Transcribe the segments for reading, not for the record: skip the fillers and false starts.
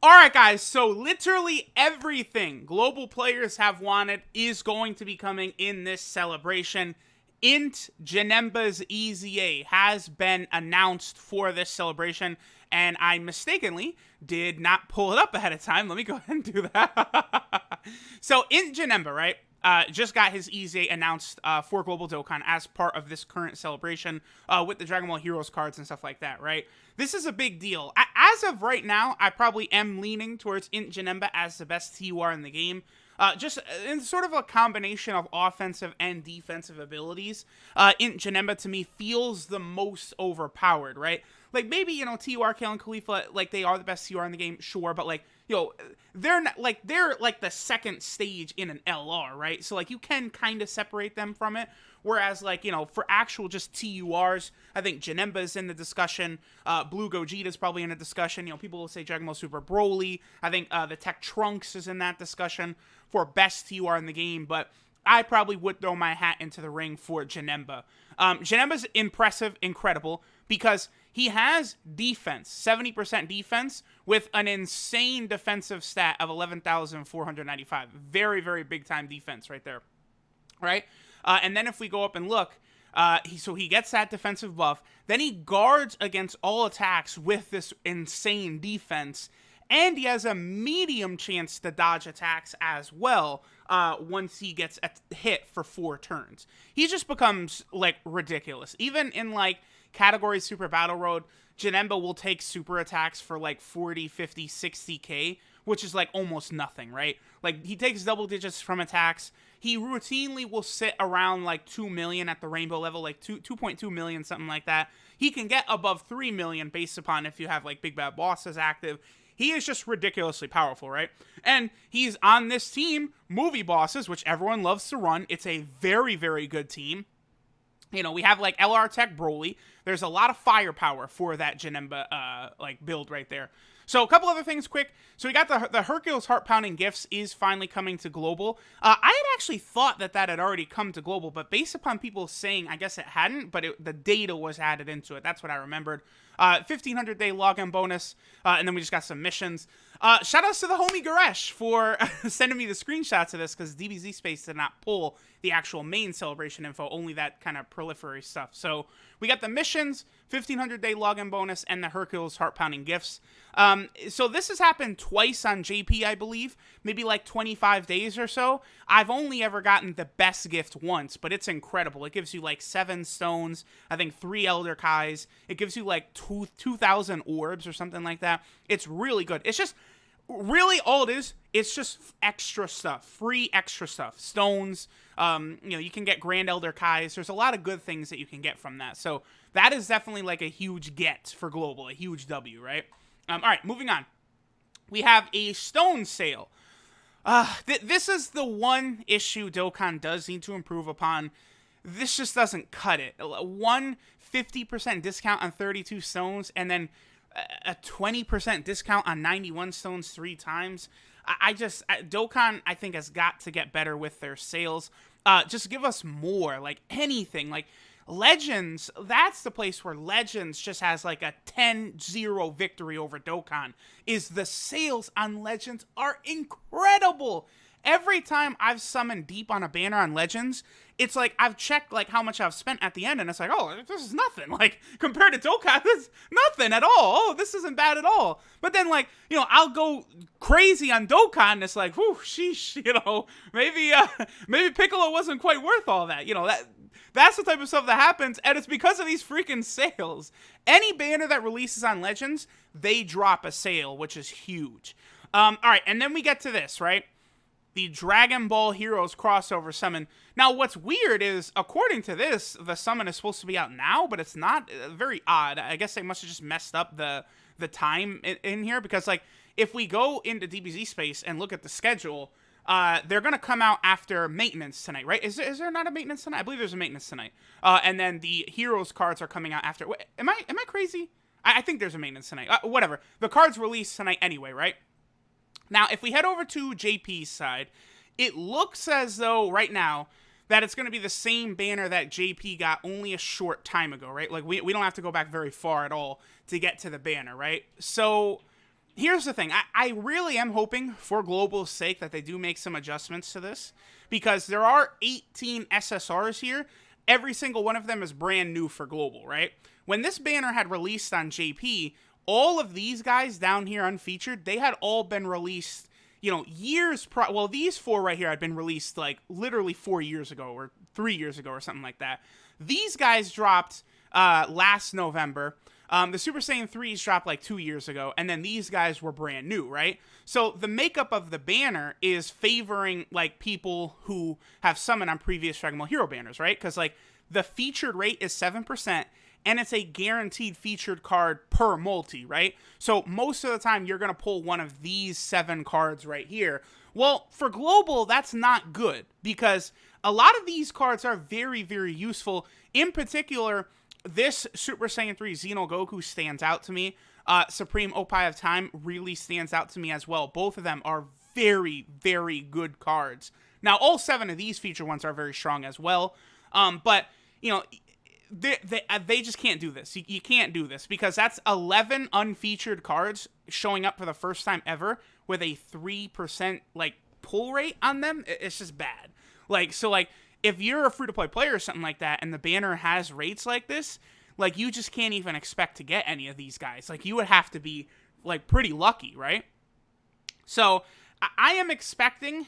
Alright guys, so literally everything global players have wanted is going to be coming in this celebration. INT Janemba's EZA has been announced for this celebration, and I mistakenly did not pull it up ahead of time. Let me go ahead and do that. So INT Janemba, right? Just got his EZA announced for Global Dokkan as part of this current celebration with the Dragon Ball Heroes cards and stuff like that, right? This is a big deal. As of right now, I probably am leaning towards INT Janemba as the best TUR in the game. Just in sort of a combination of offensive and defensive abilities, INT Janemba to me feels the most overpowered, right? Like maybe, you know, TUR, Kale, and Khalifa, like they are the best TUR in the game, sure, but like, yo, they're like the second stage in an LR, right? So like you can kind of separate them from it. Whereas like, you know, for actual just TURs, I think Janemba is in the discussion. Blue Gogeta is probably in the discussion. You know, people will say Dragon Ball Super Broly. I think the Tech Trunks is in that discussion for best TUR in the game. But I probably would throw my hat into the ring for Janemba. Janemba's impressive, incredible, because he has defense, 70% defense, with an insane defensive stat of 11,495. Very, very big time defense right there, right? And then if we go up and look, so he gets that defensive buff, then he guards against all attacks with this insane defense, and he has a medium chance to dodge attacks as well once he gets hit for 4 turns. He just becomes, like, ridiculous. Even in, like, category Super Battle Road, Janemba will take super attacks for, like, 40, 50, 60k, which is, like, almost nothing, right? Like, he takes double digits from attacks. He routinely will sit around, like, 2 million at the rainbow level, like 2.2 million, something like that. He can get above 3 million based upon if you have, like, Big Bad Bosses active. He is just ridiculously powerful, right? And he's on this team, Movie Bosses, which everyone loves to run. It's a very, very good team. You know, we have, like, LR Tech Broly. There's a lot of firepower for that Janemba, like, build right there. So, a couple other things quick. So, we got the Hercules Heart-Pounding Gifts is finally coming to Global. I had actually thought that had already come to Global, but based upon people saying, I guess it hadn't, but the data was added into it. That's what I remembered. 1,500-day login bonus, and then we just got some missions. Shout-outs to the homie Garesh for sending me the screenshots of this, because DBZ Space did not pull the actual main celebration info, only that kind of proliferary stuff. So, we got the missions, 1,500-day login bonus, and the Hercules Heart-Pounding Gifts. So this has happened twice on JP, I believe, maybe like 25 days or so. I've only ever gotten the best gift once, but it's incredible. It gives you like 7 stones, I think 3 Elder Kais. It gives you like 2,000 orbs or something like that. It's really good. It's just, really all it is, it's just extra stuff, free extra stuff, stones. You know, you can get Grand Elder Kais. There's a lot of good things that you can get from that. So that is definitely like a huge get for Global, a huge W, right? All right, moving on. We have a stone sale. This is the one issue Dokkan does need to improve upon. This just doesn't cut it. 50% discount on 32 stones, and then a 20% discount on 91 stones 3 times. Dokkan, I think, has got to get better with their sales. Just give us more, like anything, like Legends. That's the place where Legends just has like a 10-0 victory over Dokkan. Is the sales on Legends are incredible. Every time I've summoned deep on a banner on Legends, it's like I've checked like how much I've spent at the end, and it's like, oh, this is nothing. Like compared to Dokkan, this is nothing at all. Oh, this isn't bad at all. But then like, you know, I'll go crazy on Dokkan, and it's like, whew, sheesh, you know, maybe Piccolo wasn't quite worth all that. You know, that's the type of stuff that happens, and it's because of these freaking sales. Any banner that releases on Legends, they drop a sale, which is huge. All right, and then we get to this, right? The Dragon Ball Heroes crossover summon. Now, what's weird is, according to this, the summon is supposed to be out now, but it's not. Very odd. I guess they must have just messed up the time in here, because, like, if we go into DBZ Space and look at the schedule, they're going to come out after maintenance tonight, right? Is there not a maintenance tonight? I believe there's a maintenance tonight. And then the Heroes cards are coming out after. Wait, am I crazy? I think there's a maintenance tonight. Whatever. The cards release tonight anyway, right? Now, if we head over to JP's side, it looks as though right now that it's going to be the same banner that JP got only a short time ago, right? Like, we don't have to go back very far at all to get to the banner, right? So here's the thing. I really am hoping, for Global's sake, that they do make some adjustments to this, because there are 18 SSRs here. Every single one of them is brand new for Global, right? When this banner had released on JP, all of these guys down here unfeatured, they had all been released, you know, years well, these 4 right here had been released like literally 4 years ago or 3 years ago or something like that. These guys dropped last November. The Super Saiyan 3s dropped like 2 years ago, and then these guys were brand new, right? So the makeup of the banner is favoring like people who have summoned on previous Dragon Ball Hero banners, right? Because like the featured rate is 7%, and it's a guaranteed featured card per multi, right? So most of the time you're gonna pull one of these 7 cards right here. Well, for Global, that's not good, because a lot of these cards are very, very useful. In particular, this Super Saiyan 3 Xeno Goku stands out to me. Supreme Opie of Time really stands out to me as well. Both of them are very, very good cards. Now, all 7 of these feature ones are very strong as well. But, you know, they just can't do this. You can't do this, because that's 11 unfeatured cards showing up for the first time ever with a 3% like pull rate on them. It's just bad. Like, so like, if you're a free-to-play player or something like that, and the banner has rates like this, like, you just can't even expect to get any of these guys. Like, you would have to be, like, pretty lucky, right? So, I am expecting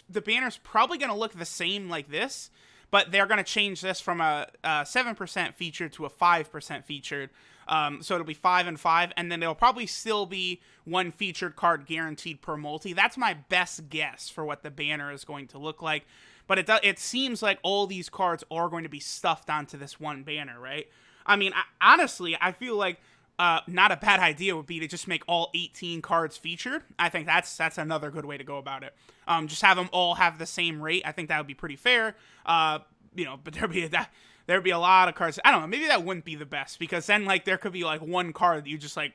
the banner's probably going to look the same like this, but they're going to change this from a 7% featured to a 5% featured. So it'll be 5 and 5, and then there'll probably still be 1 featured card guaranteed per multi. That's my best guess for what the banner is going to look like. But it seems like all these cards are going to be stuffed onto this one banner, right? I mean, honestly, I feel like not a bad idea would be to just make all 18 cards featured. I think that's another good way to go about it. Just have them all have the same rate. I think that would be pretty fair. You know, but there'd be a lot of cards. I don't know. Maybe that wouldn't be the best, because then like there could be like 1 card that you just like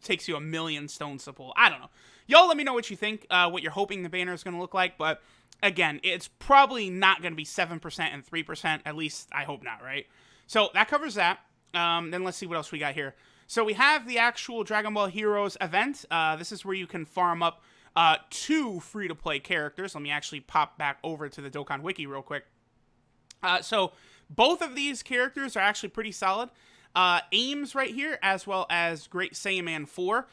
takes you 1,000,000 stones to pull. I don't know. Y'all let me know what you think, what you're hoping the banner is going to look like. But again, it's probably not going to be 7% and 3%. At least I hope not, right? So that covers that. Then let's see what else we got here. So we have the actual Dragon Ball Heroes event. This is where you can farm up 2 free-to-play characters. Let me actually pop back over to the Dokkan Wiki real quick. So both of these characters are actually pretty solid. Ames right here, as well as Great Saiyaman 4.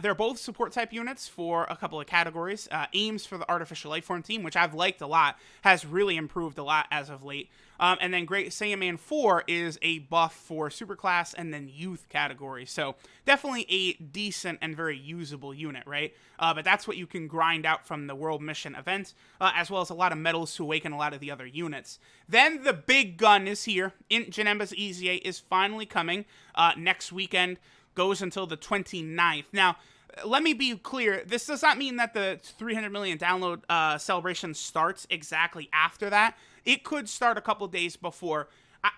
They're both support type units for a couple of categories. Ames for the Artificial Lifeform team, which I've liked a lot, has really improved a lot as of late. And then Great Saiyaman 4 is a buff for Superclass and then Youth category. So definitely a decent and very usable unit, right? But that's what you can grind out from the World Mission event, as well as a lot of medals to awaken a lot of the other units. Then the big gun is here. INT Janemba's EZA is finally coming next weekend. Goes until the 29th. Now, let me be clear. This does not mean that the 300 million download celebration starts exactly after that. It could start a couple days before.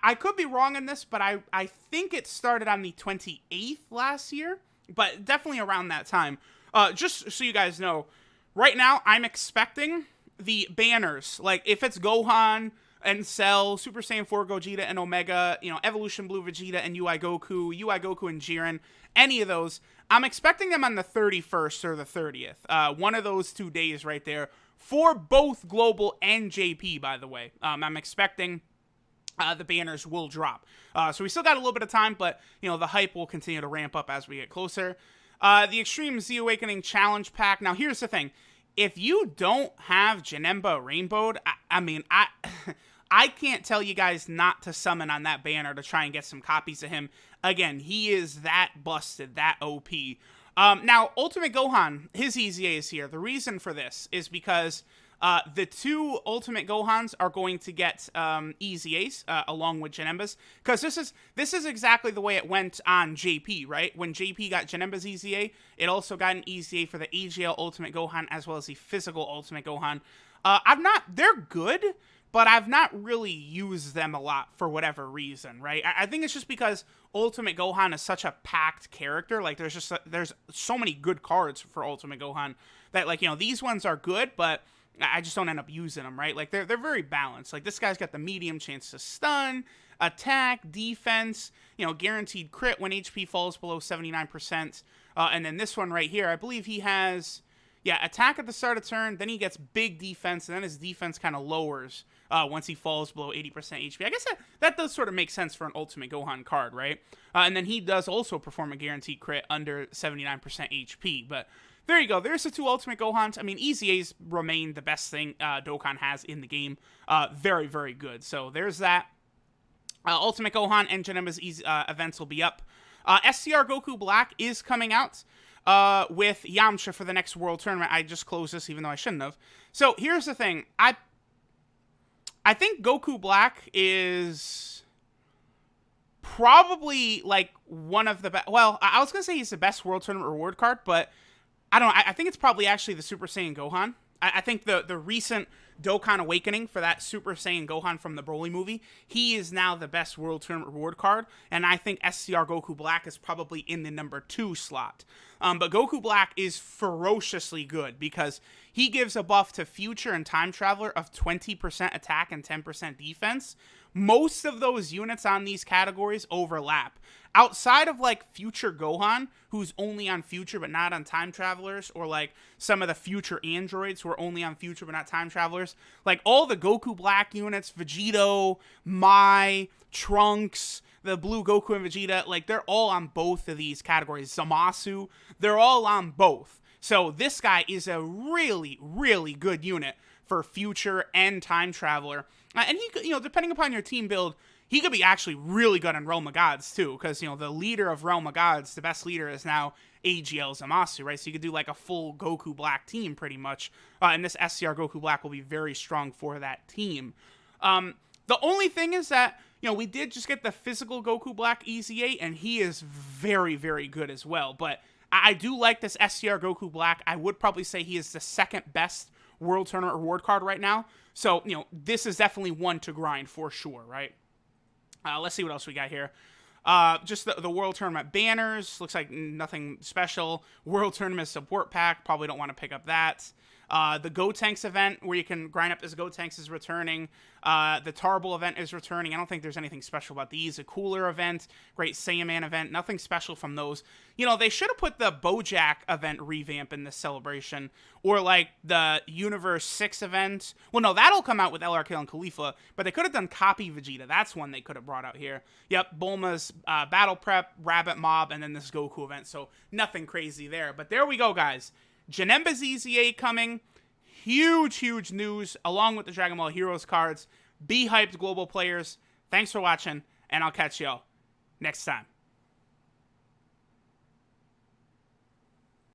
I could be wrong in this, but I think it started on the 28th last year, but definitely around that time. Just so you guys know, right now I'm expecting the banners, like if it's Gohan and Cell, Super Saiyan 4 Gogeta and Omega, you know, Evolution Blue Vegeta and UI Goku and Jiren, any of those, I'm expecting them on the 31st or the 30th. One of those 2 days right there for both Global and JP, by the way. I'm expecting the banners will drop. So we still got a little bit of time, but, you know, the hype will continue to ramp up as we get closer. The Extreme Z Awakening Challenge Pack. Now, here's the thing. If you don't have Janemba Rainbowed, I mean, I can't tell you guys not to summon on that banner to try and get some copies of him. Again, he is that busted, that OP. Now, Ultimate Gohan, his EZA is here. The reason for this is because the 2 Ultimate Gohans are going to get EZAs along with Janemba's, because this is exactly the way it went on JP, right? When JP got Janemba's EZA, it also got an EZA for the AGL Ultimate Gohan as well as the Physical Ultimate Gohan. They're good, but I've not really used them a lot for whatever reason, right? I think it's just because Ultimate Gohan is such a packed character. Like, there's so many good cards for Ultimate Gohan that, like, you know, these ones are good, but I just don't end up using them, right? Like, they're very balanced. Like, this guy's got the medium chance to stun, attack, defense, you know, guaranteed crit when HP falls below 79%. And then this one right here, I believe he has, yeah, attack at the start of turn, then he gets big defense, and then his defense kind of lowers once he falls below 80% HP. I guess that does sort of make sense for an Ultimate Gohan card, right? And then he does also perform a guaranteed crit under 79% HP, but there you go. There's the two Ultimate Gohans. I mean, EZAs remain the best thing Dokkan has in the game. Very, very good. So there's that. Ultimate Gohan and Janemba's EZA events will be up. SCR Goku Black is coming out with Yamcha for the next World Tournament. I just closed this even though I shouldn't have. So here's the thing. I think Goku Black is probably like one of the best. Well, I was going to say he's the best World Tournament reward card, but I don't know. I think it's probably actually the Super Saiyan Gohan. I think the recent Dokkan Awakening for that Super Saiyan Gohan from the Broly movie, he is now the best World Tournament reward card, and I think SCR Goku Black is probably in the number 2 slot. But Goku Black is ferociously good because he gives a buff to Future and Time Traveler of 20% attack and 10% defense. Most of those units on these categories overlap. Outside of like Future Gohan, who's only on Future but not on Time Travelers, or like some of the Future Androids who are only on Future but not Time Travelers, like all the Goku Black units, Vegito, Mai, Trunks, the Blue Goku and Vegeta, like they're all on both of these categories. Zamasu, they're all on both. So this guy is a really, really good unit for Future and Time Traveler. And he, depending upon your team build, he could be actually really good in Realm of Gods, too, because, the leader of Realm of Gods, the best leader, is now AGL Zamasu, right? So you could do, like, a full Goku Black team, pretty much. And this SCR Goku Black will be very strong for that team. The only thing is that, we did just get the physical Goku Black EZA, and he is very, very good as well. But I do like this SCR Goku Black. I would probably say he is the second best World Tournament reward card right now. So, this is definitely one to grind for sure, right? Let's see what else we got here. Just the World Tournament banners. Looks like nothing special. World Tournament support pack. Probably don't want to pick up that. The Gotenks event, where you can grind up as Gotenks, is returning. The Tarble event is returning. I don't think there's anything special about these. A Cooler event, Great Saiyaman event, nothing special from those. They should have put the Bojack event revamp in this celebration, or like the Universe 6 event. Well, no, that'll come out with LRK and Khalifa, but they could have done Copy Vegeta. That's one they could have brought out here. Yep, Bulma's Battle Prep, Rabbit Mob, and then this Goku event, so nothing crazy there. But there we go, guys. Janemba's EZA coming. Huge, huge news, along with the Dragon Ball Heroes cards. Be hyped, global players. Thanks for watching, and I'll catch y'all next time.